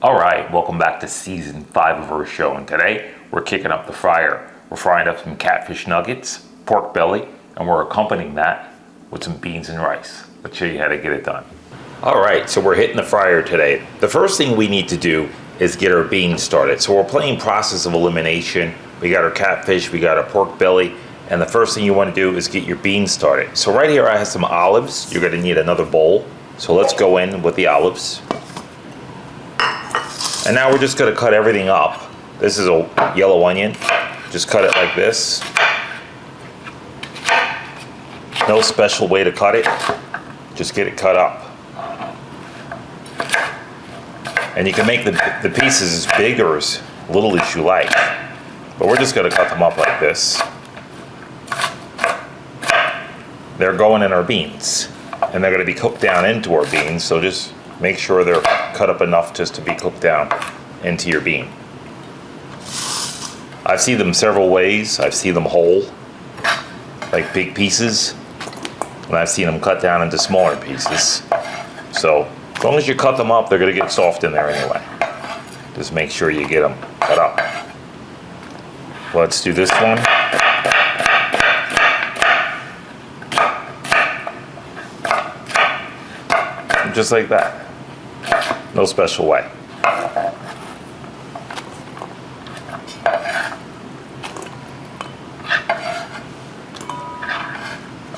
All right, welcome back to season 5 of our show, and today we're kicking up the fryer. We're frying up some catfish nuggets, pork belly, and we're accompanying that with some beans and rice. Let's show you how to get it done. All right, so we're hitting the fryer today. The first thing we need to do is get our beans started. So we're playing process of elimination. We got our catfish, we got our pork belly, and the first thing you want to do is get your beans started. So right here I have some olives. You're going to need another bowl. So let's go in with the olives. And now we're just going to cut everything up. This is a yellow onion. Just cut it like this. No special way to cut it. Just get it cut up. And you can make the pieces as big or as little as you like. But we're just going to cut them up like this. They're going in our beans. And they're going to be cooked down into our beans. So just make sure they're cut up enough just to be cooked down into your bean. I've seen them several ways. I've seen them whole, like big pieces. And I've seen them cut down into smaller pieces. So as long as you cut them up, they're going to get soft in there anyway. Just make sure you get them cut up. Let's do this one. Just like that. No special way.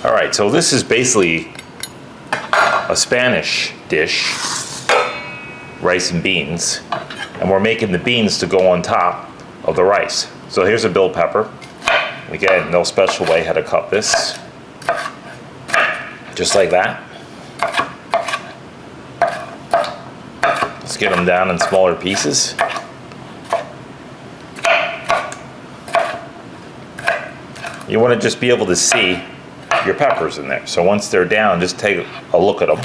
All right, so this is basically a Spanish dish, rice and beans, and we're making the beans to go on top of the rice. So here's a bell pepper. Again, no special way how to cut this. Just like that. Let's get them down in smaller pieces. You want to just be able to see your peppers in there. So once they're down, just take a look at them.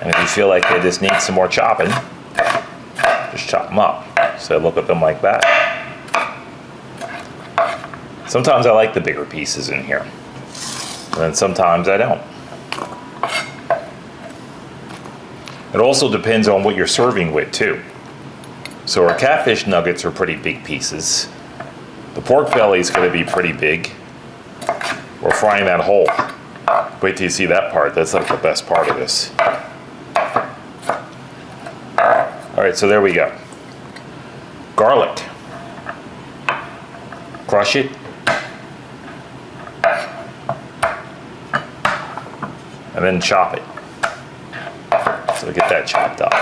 And if you feel like they just need some more chopping, just chop them up. So look at them like that. Sometimes I like the bigger pieces in here. And then sometimes I don't. It also depends on what you're serving with too. So our catfish nuggets are pretty big pieces. The pork belly is going to be pretty big. We're frying that whole. Wait till you see that part. That's like the best part of this. All right, so there we go. Garlic. Crush it. And then chop it. So get that chopped up.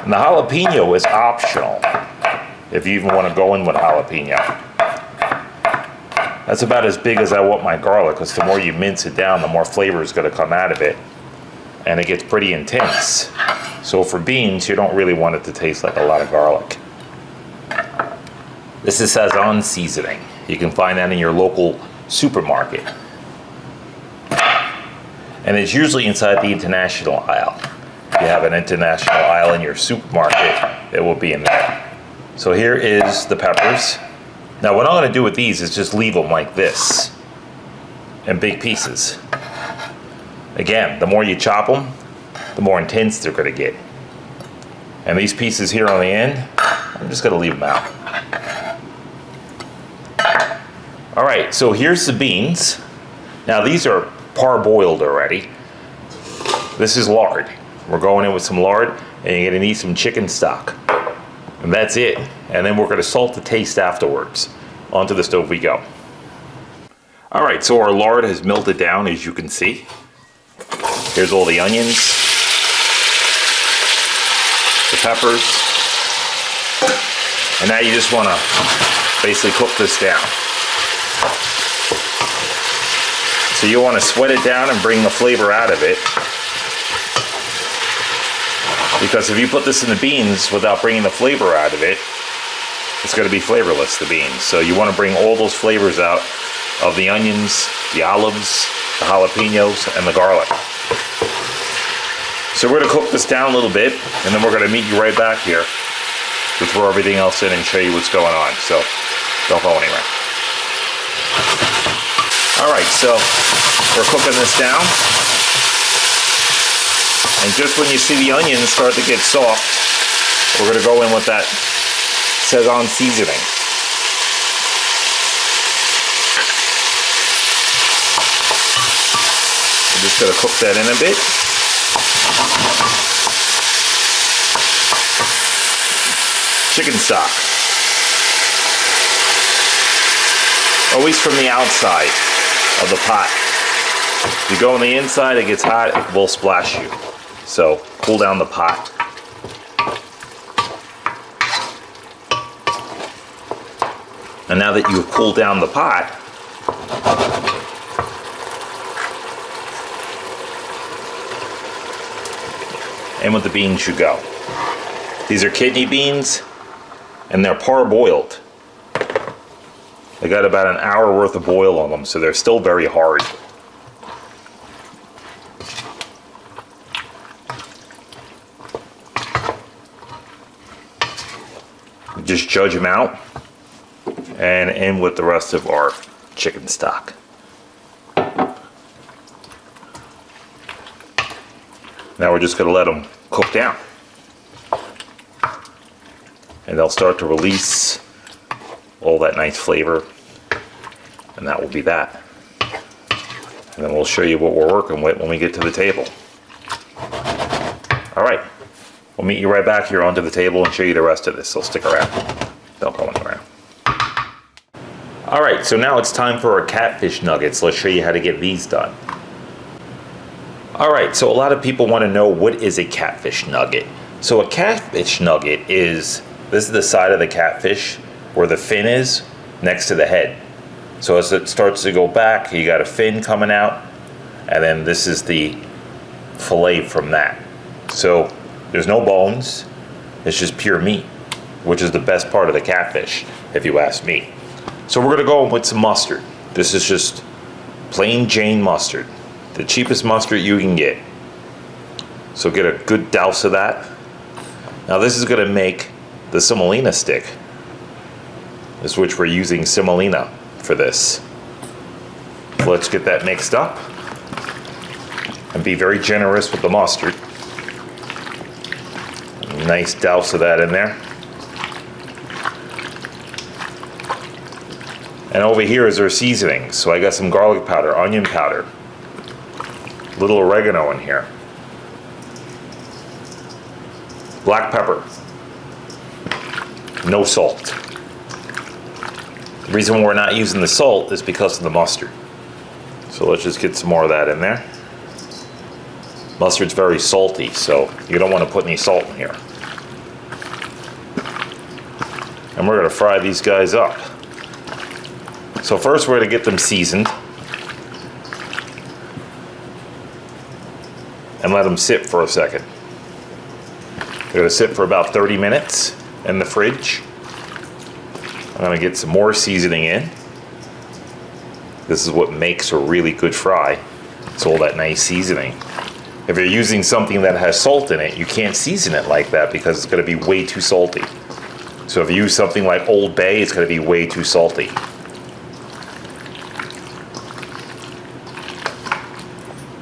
And the jalapeno is optional if you even want to go in with jalapeno. That's about as big as I want my garlic, because the more you mince it down, the more flavor is going to come out of it. And it gets pretty intense. So for beans, you don't really want it to taste like a lot of garlic. This is Sazon seasoning. You can find that in your local supermarket. And it's usually inside the international aisle. If you have an international aisle in your supermarket, it will be in there. So here is the peppers. Now what I'm going to do with these is just leave them like this, in big pieces. Again, the more you chop them, the more intense they're going to get. And these pieces here on the end, I'm just going to leave them out. All right, so here's the beans. Now these are parboiled already. This is lard. We're going in with some lard, and you're going to need some chicken stock. And that's it. And then we're going to salt to taste afterwards. Onto the stove we go. All right, so our lard has melted down, as you can see. Here's all the onions, the peppers, and now you just want to basically cook this down. So you want to sweat it down and bring the flavor out of it. Because if you put this in the beans without bringing the flavor out of it, it's going to be flavorless, the beans. So you want to bring all those flavors out of the onions, the olives, the jalapenos, and the garlic. So we're going to cook this down a little bit, and then we're going to meet you right back here to throw everything else in and show you what's going on. So don't go anywhere. All right, so we're cooking this down. And just when you see the onions start to get soft, we're going to go in with that Szechuan seasoning. I'm just going to cook that in a bit. Chicken stock. Always from the outside of the pot. If you go on the inside, it gets hot, it will splash you. So cool down the pot. And now that you've cooled down the pot, in with the beans you go. These are kidney beans, and they're parboiled. They got about an hour worth of boil on them, so they're still very hard. Just judge them out, and in with the rest of our chicken stock. Now we're just going to let them cook down. And they'll start to release all that nice flavor. And that will be that. And then we'll show you what we're working with when we get to the table. All right. We'll meet you right back here onto the table and show you the rest of this, so stick around. Don't go anywhere. All right, so now it's time for our catfish nuggets. Let's show you how to get these done. All right, so a lot of people want to know, what is a catfish nugget? So a catfish nugget is, this is the side of the catfish where the fin is next to the head. So as it starts to go back, you got a fin coming out, and then this is the fillet from that. So there's no bones, it's just pure meat, which is the best part of the catfish, if you ask me. So we're gonna go with some mustard. This is just plain Jane mustard, the cheapest mustard you can get. So get a good douse of that. Now this is gonna make the semolina stick, which we're using semolina for this. Let's get that mixed up and be very generous with the mustard. Nice douse of that in there. And over here is our seasoning. So I got some garlic powder, onion powder, little oregano in here, black pepper, no salt. The reason we're not using the salt is because of the mustard. So let's just get some more of that in there. Mustard's very salty, so you don't want to put any salt in here. And we're going to fry these guys up. So first we're going to get them seasoned and let them sit for a second. They're going to sit for about 30 minutes in the fridge. I'm going to get some more seasoning in. This is what makes a really good fry. It's all that nice seasoning. If you're using something that has salt in it, you can't season it like that because it's going to be way too salty. So if you use something like Old Bay, it's going to be way too salty.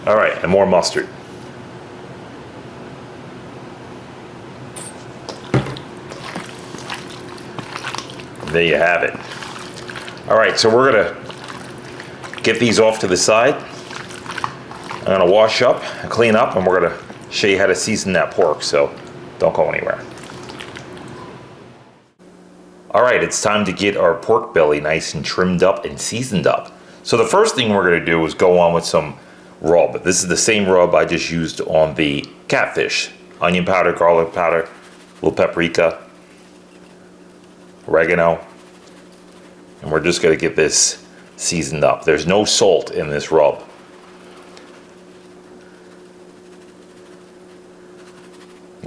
All right, and more mustard. There you have it. All right, so we're gonna get these off to the side. I'm gonna wash up and clean up, and we're gonna show you how to season that pork, so don't go anywhere. All right, it's time to get our pork belly nice and trimmed up and seasoned up. So the first thing we're gonna do is go on with some rub. This is the same rub I just used on the catfish. Onion powder, garlic powder, a little paprika, oregano, and we're just going to get this seasoned up. There's no salt in this rub.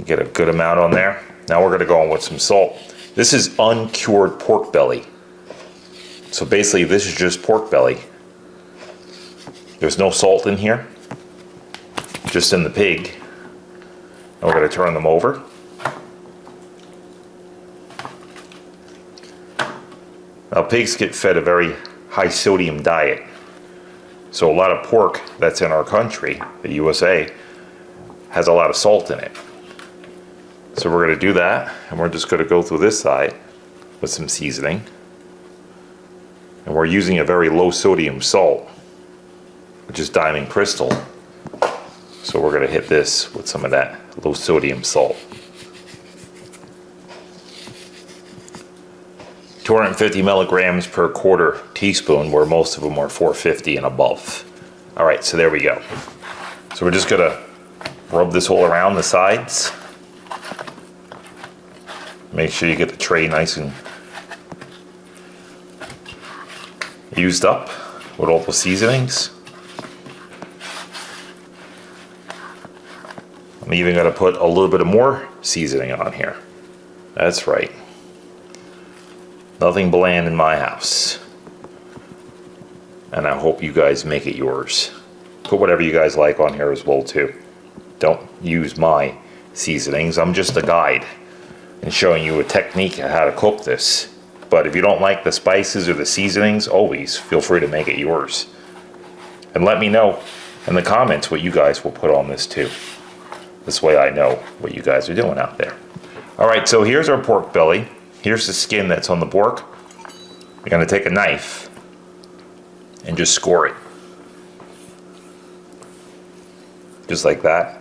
Get a good amount on there. Now we're going to go in with some salt. This is uncured pork belly. So basically this is just pork belly. There's no salt in here, just in the pig. And we're going to turn them over. Now pigs get fed a very high sodium diet. So a lot of pork that's in our country, the USA, has a lot of salt in it. So we're going to do that, and we're just going to go through this side with some seasoning. And we're using a very low sodium salt, which is Diamond Crystal. So we're going to hit this with some of that low sodium salt. 250 milligrams per quarter teaspoon, where most of them are 450 and above. All right, so there we go. So we're just going to rub this all around the sides. Make sure you get the tray nice and used up with all the seasonings. I'm even going to put a little bit of more seasoning on here. That's right. Nothing bland in my house. And I hope you guys make it yours. Put whatever you guys like on here as well too. Don't use my seasonings. I'm just a guide and showing you a technique on how to cook this. But if you don't like the spices or the seasonings, always feel free to make it yours. And let me know in the comments what you guys will put on this too. This way I know what you guys are doing out there. All right, so here's our pork belly. Here's the skin that's on the pork. You're gonna take a knife and just score it. Just like that.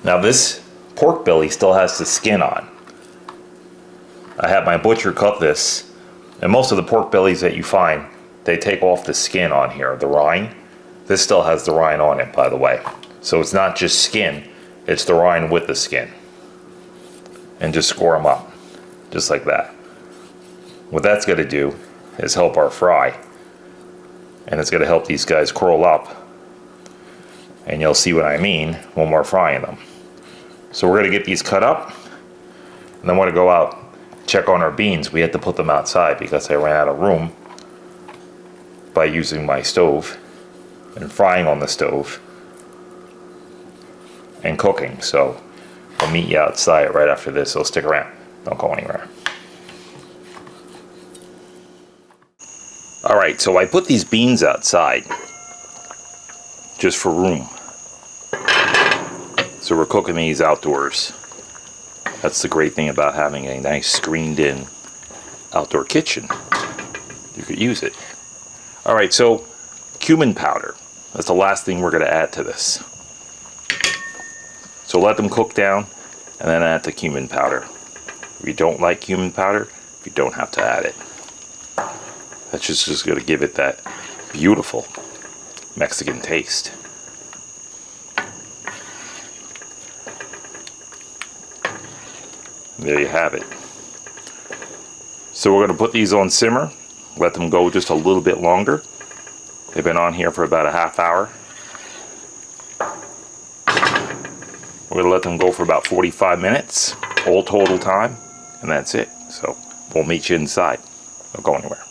Now this pork belly still has the skin on. I had my butcher cut this, and most of the pork bellies that you find, they take off the skin on here, the rind. This still has the rind on it, by the way. So it's not just skin, it's the rind with the skin. And just score them up, just like that. What that's gonna do is help our fry. And it's gonna help these guys curl up. And you'll see what I mean when we're frying them. So we're gonna get these cut up, and then we're gonna go out, check on our beans. We had to put them outside because I ran out of room by using my stove and frying on the stove and cooking. So I'll meet you outside right after this, so stick around. Don't go anywhere. All right, so I put these beans outside just for room. So we're cooking these outdoors. That's the great thing about having a nice screened in outdoor kitchen. You could use it. All right, so cumin powder. That's the last thing we're gonna add to this. So let them cook down and then add the cumin powder. If you don't like cumin powder, you don't have to add it. That's just gonna give it that beautiful Mexican taste. And there you have it. So we're gonna put these on simmer, let them go just a little bit longer. They've been on here for about a half hour. We're gonna let them go for about 45 minutes, all total time, and that's it. So we'll meet you inside. Don't go anywhere.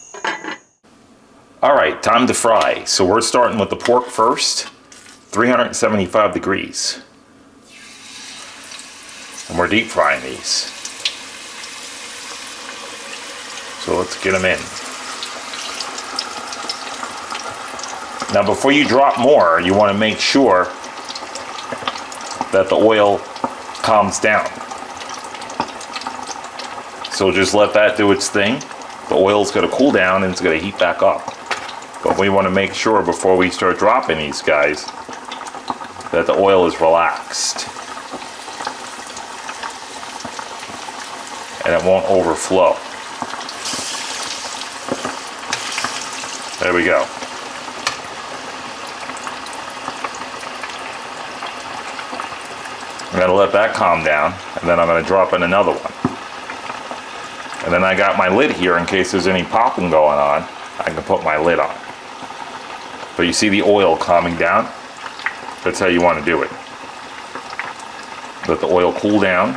All right, time to fry. So we're starting with the pork first, 375 degrees. And we're deep frying these. So let's get them in. Now before you drop more, you want to make sure that the oil calms down. So just let that do its thing. The oil's going to cool down and it's going to heat back up. But we want to make sure before we start dropping these guys that the oil is relaxed and it won't overflow. There we go. I'm going to let that calm down, and then I'm going to drop in another one. And then I got my lid here in case there's any popping going on. I can put my lid on. But you see the oil calming down? That's how you want to do it. Let the oil cool down.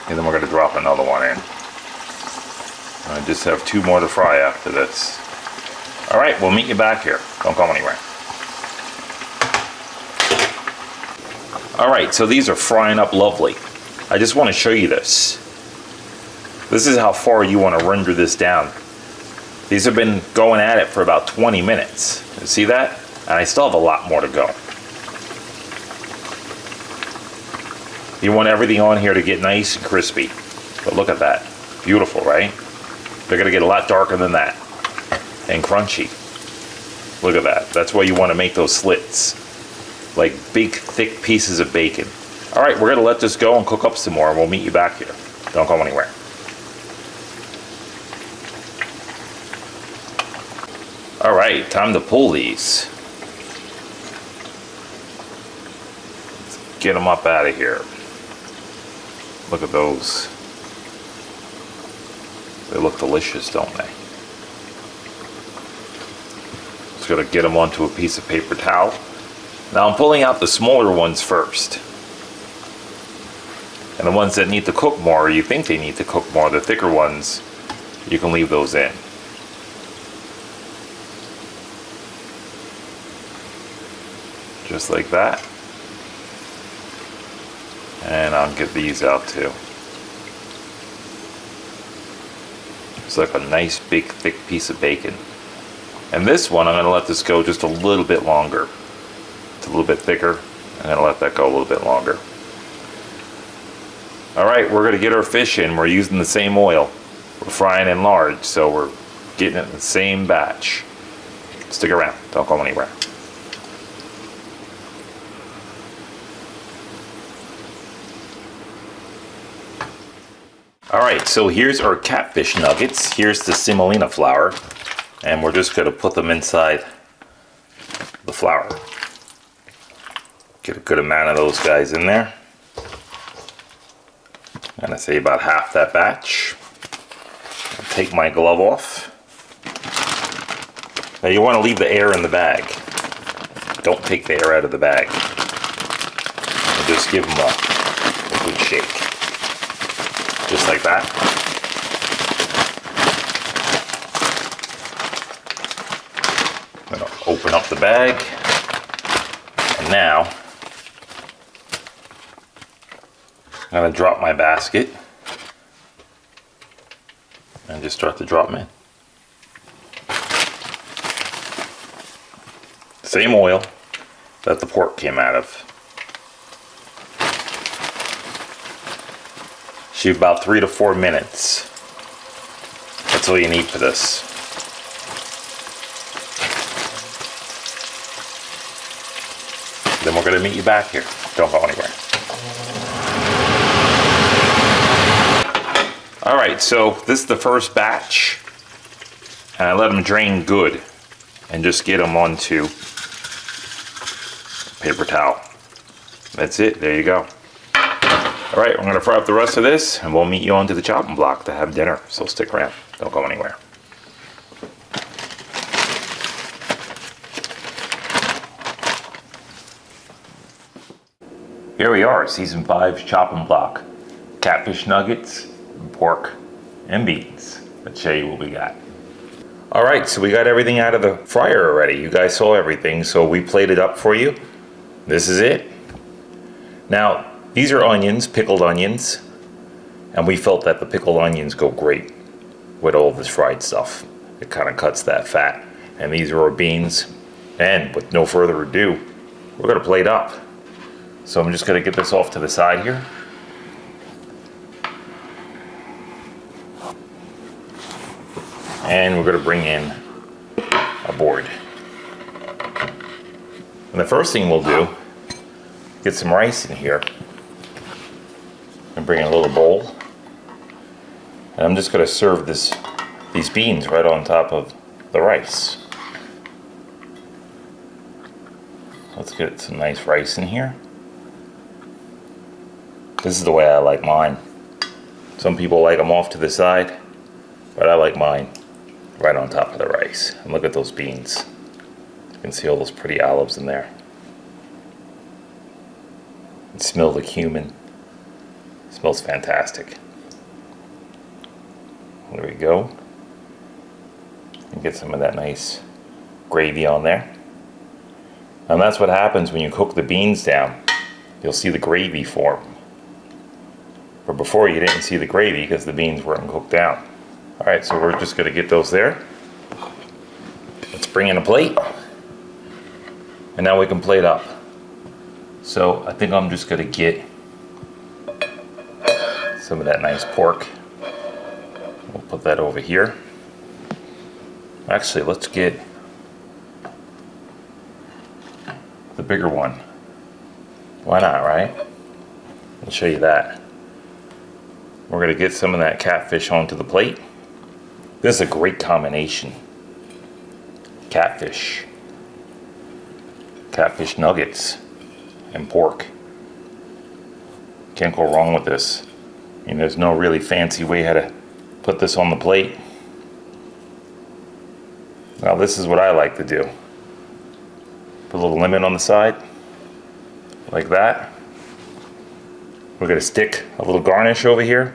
And then we're going to drop another one in. I just have 2 more to fry after this. All right, we'll meet you back here. Don't go anywhere. All right, so these are frying up lovely. I just want to show you this. This is how far you want to render this down. These have been going at it for about 20 minutes. You see that? And I still have a lot more to go. You want everything on here to get nice and crispy. But look at that. Beautiful, right? They're going to get a lot darker than that. And crunchy. Look at that. That's why you want to make those slits. Like big, thick pieces of bacon. All right, we're going to let this go and cook up some more, and we'll meet you back here. Don't go anywhere. All right, time to pull these. Let's get them up out of here. Look at those. They look delicious, don't they? Just gotta get them onto a piece of paper towel. Now I'm pulling out the smaller ones first. And the ones that need to cook more, or you think they need to cook more, the thicker ones, you can leave those in. Just like that. And I'll get these out too. It's like a nice big thick piece of bacon. And this one I'm going to let this go just a little bit longer. It's a little bit thicker. I'm going to let that go a little bit longer. Alright, we're going to get our fish in. We're using the same oil. We're frying in large, so we're getting it in the same batch. Stick around. Don't go anywhere. Alright, so here's our catfish nuggets. Here's the semolina flour. And we're just going to put them inside the flour. Get a good amount of those guys in there. I'm going to say about half that batch. I'll take my glove off. Now you want to leave the air in the bag. Don't take the air out of the bag. And just give them a good shake. Just like that. I'm going to open up the bag. And now I'm going to drop my basket and just start to drop them in. Same oil that the pork came out of. Shoot about 3 to 4 minutes. That's all you need for this. Then we're going to meet you back here. Don't go anywhere. Alright, so this is the first batch. And I let them drain good. And just get them onto paper towel. That's it. There you go. Alright, we're going to fry up the rest of this, and we'll meet you onto the chopping block to have dinner. So stick around. Don't go anywhere. Here we are, Season 5's chopping block. Catfish nuggets, pork, and beans. Let's show you what we got. Alright, so we got everything out of the fryer already. You guys saw everything, so we plated up for you. This is it. Now, these are onions, pickled onions, and we felt that the pickled onions go great with all this fried stuff. It kind of cuts that fat. And these are our beans. And with no further ado, we're going to plate up. So I'm just going to get this off to the side here. And we're going to bring in a board. And the first thing we'll do, get some rice in here. And bring in a little bowl. And I'm just going to serve these beans right on top of the rice. Let's get some nice rice in here. This is the way I like mine. Some people like them off to the side, but I like mine right on top of the rice. And look at those beans. You can see all those pretty olives in there. And smell the cumin. It smells fantastic. There we go. And get some of that nice gravy on there. And that's what happens when you cook the beans down. You'll see the gravy form. We're before you didn't see the gravy because the beans weren't cooked down. All right, so we're just gonna get those there. Let's bring in a plate. And now we can plate up. So I think I'm just gonna get some of that nice pork. We'll put that over here. Actually, let's get the bigger one. Why not, right? I'll show you that. We're gonna get some of that catfish onto the plate. This is a great combination. Catfish nuggets, and pork. Can't go wrong with this. I mean, there's no really fancy way how to put this on the plate. Now this is what I like to do. Put a little lemon on the side, like that. We're gonna stick a little garnish over here,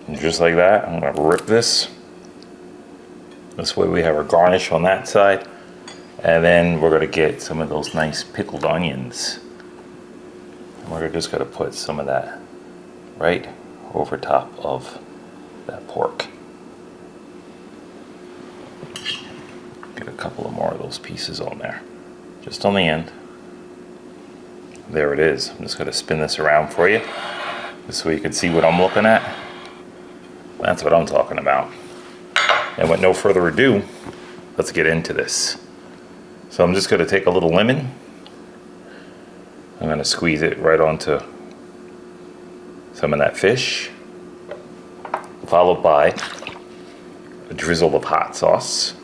and just like that. I'm gonna rip this. This way we have our garnish on that side. And then we're gonna get some of those nice pickled onions. And we're just gonna put some of that right over top of that pork. Get a couple of more of those pieces on there, just on the end. There it is. I'm just gonna spin this around for you, just so you can see what I'm looking at. That's what I'm talking about. And with no further ado, let's get into this. So I'm just going to take a little lemon. I'm going to squeeze it right onto some of that fish, followed by a drizzle of hot sauce.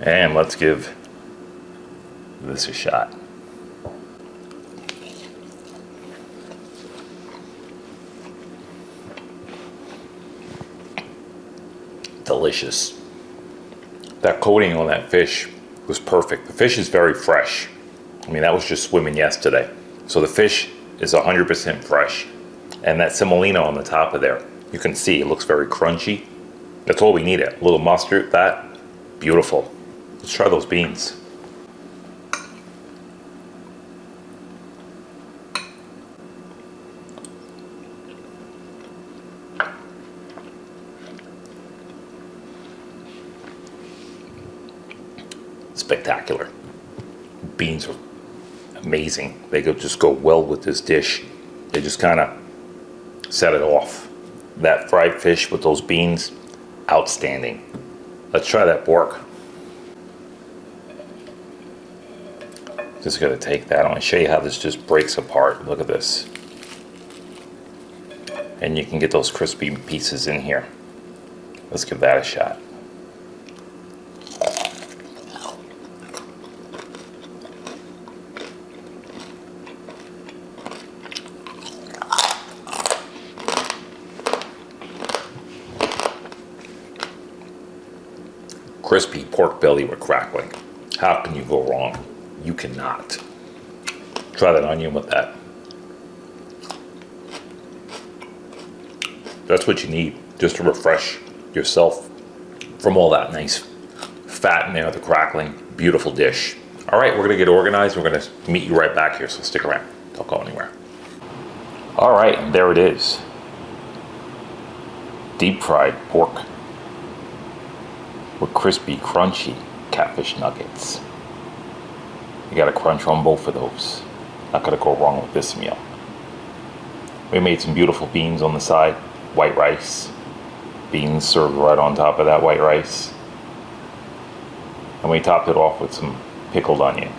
And let's give this a shot. Delicious. That coating on that fish was perfect. The fish is very fresh. I mean, that was just swimming yesterday. So the fish is 100% fresh. And that semolina on the top of there, you can see it looks very crunchy. That's all we need. A little mustard, that, beautiful. Let's try those beans. Spectacular. Beans are amazing. They just go well with this dish. They just kind of set it off. That fried fish with those beans, outstanding. Let's try that pork. Just gonna take that. I want to show you how this just breaks apart. Look at this. And you can get those crispy pieces in here. Let's give that a shot. Crispy pork belly with crackling. How can you go wrong? You cannot. Try that onion with that. That's what you need, just to refresh yourself from all that nice fat in there, the crackling. Beautiful dish. All right, we're gonna get organized. We're gonna meet you right back here, so stick around. Don't go anywhere. All right, there it is. Deep fried pork with crispy, crunchy catfish nuggets. You got a crunch on both of those. Not gonna go wrong with this meal. We made some beautiful beans on the side, white rice. Beans served right on top of that white rice. And we topped it off with some pickled onion.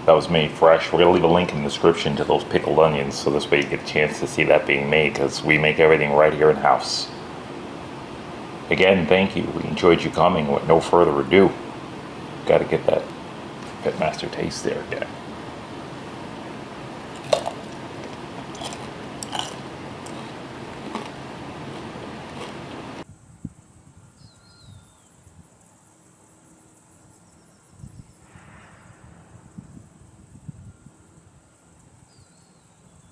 That was made fresh. We're gonna leave a link in the description to those pickled onions, so this way you get a chance to see that being made, because we make everything right here in house. Again, thank you. We enjoyed you coming. With no further ado, got to get that Pitmaster taste there again.